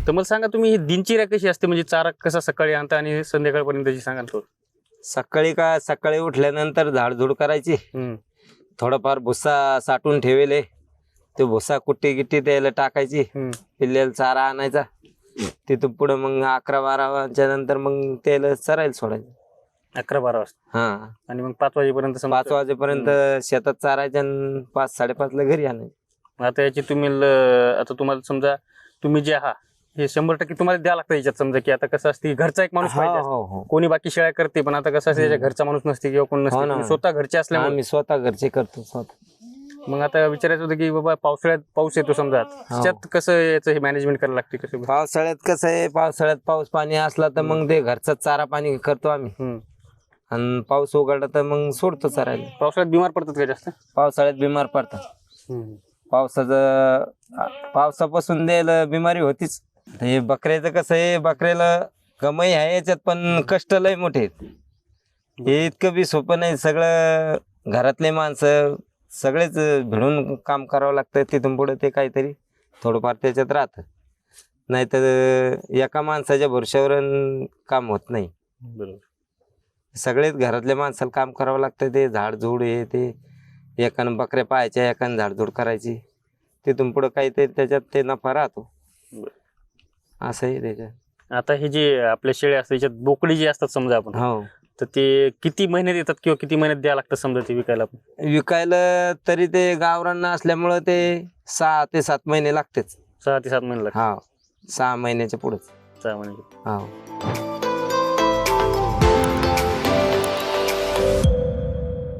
तर मला सांगा तुम्ही ही दिनचर्या कशी असते, म्हणजे चारा कसा सकाळी आणता आणि संध्याकाळपर्यंतची सांगा ना थोडं. सकाळी उठल्यानंतर झाडझूड करायची, हम्म. थोडाफार भुस्सा साठवून ठेवले, ते भुस्सा कुट्टी गिट्टी त्याला टाकायची, हम्म. पिल्ल्याला चारा आणायचा. तिथून पुढे मग 11-12 वाजच्या नंतर मग त्याला चरायला सोडायचं. 11-12 वाजता हा, आणि मग 5 वाजेपर्यंत 5 वाजेपर्यंत शेतात चारायचं आणि 5-5:30 ला घरी आणायचं. आता याची तुम्ही आता तुम्हाला समजा तुम्ही जे आहात हे 100% तुम्हाला द्यावं लागतं याच्यात. समजा की आता कसं असते, घरचा एक माणूस पाहिजे असतो. हो हो, कोणी बाकी शेळ्या करते, पण आता कसं असते त्याच्या घरचा माणूस नसते किंवा कोण नसते. हो ना. तुम्ही स्वतः घरचे असल्यामुळे आम्ही स्वतः घरचे करतो स्वतः. मग आता विचारायचं होतं की बाबा पावसाळ्यात पाऊस येतो समजा, त्याच्यात कसं याचं हे मॅनेजमेंट करायला लागते कसं. पावसाळ्यात कसं आहे, पावसाळ्यात पाऊस पाणी असला तर मग ते घरचाच चारा पाणी करतो आम्ही, हम्म. आणि पाऊस उघडला तर मग सोडतो चरायला. पावसाळ्यात बिमार पडतात का जास्त? पावसाळ्यात बिमार पडतात. पावसापासून द्यायला बिमारी होतीच. हे बकऱ्याचं कसं आहे, बकऱ्याला कमाई आहे याच्यात, पण कष्ट लय मोठे आहेत. हे इतकं बी सोपं नाही. सगळं घरातले माणसं सगळेच भिडून काम करावं लागतं. तिथून पुढे ते काहीतरी थोडंफार त्याच्यात राहतं, नाहीतर एका माणसाच्या भरोश्यावर काम होत नाही. बरोबर. सगळेच घरातल्या माणसाला काम करावं लागतं. ते झाडझूड हे ते, एकानं बकऱ्या पाहायच्या, एकानं झाडझूड करायची. तिथून पुढं काहीतरी त्याच्यात ते नफा राहतो. असं आहे त्याच्यात. आता हे जे आपल्या शेळ्या असतात त्याच्यात बोकडी जी असतात समजा आपण, हो, तर ते किती महिन्यात येतात किंवा किती महिन्यात द्यावं लागतं समजा ते विकायला आपण? विकायला तरी ते गावरान असल्यामुळं ते 6 ते 7 महिने लागतेच. 6 ते 7 महिने लागतात. हा, 6 महिन्याच्या पुढेच. 6 महिने. हो.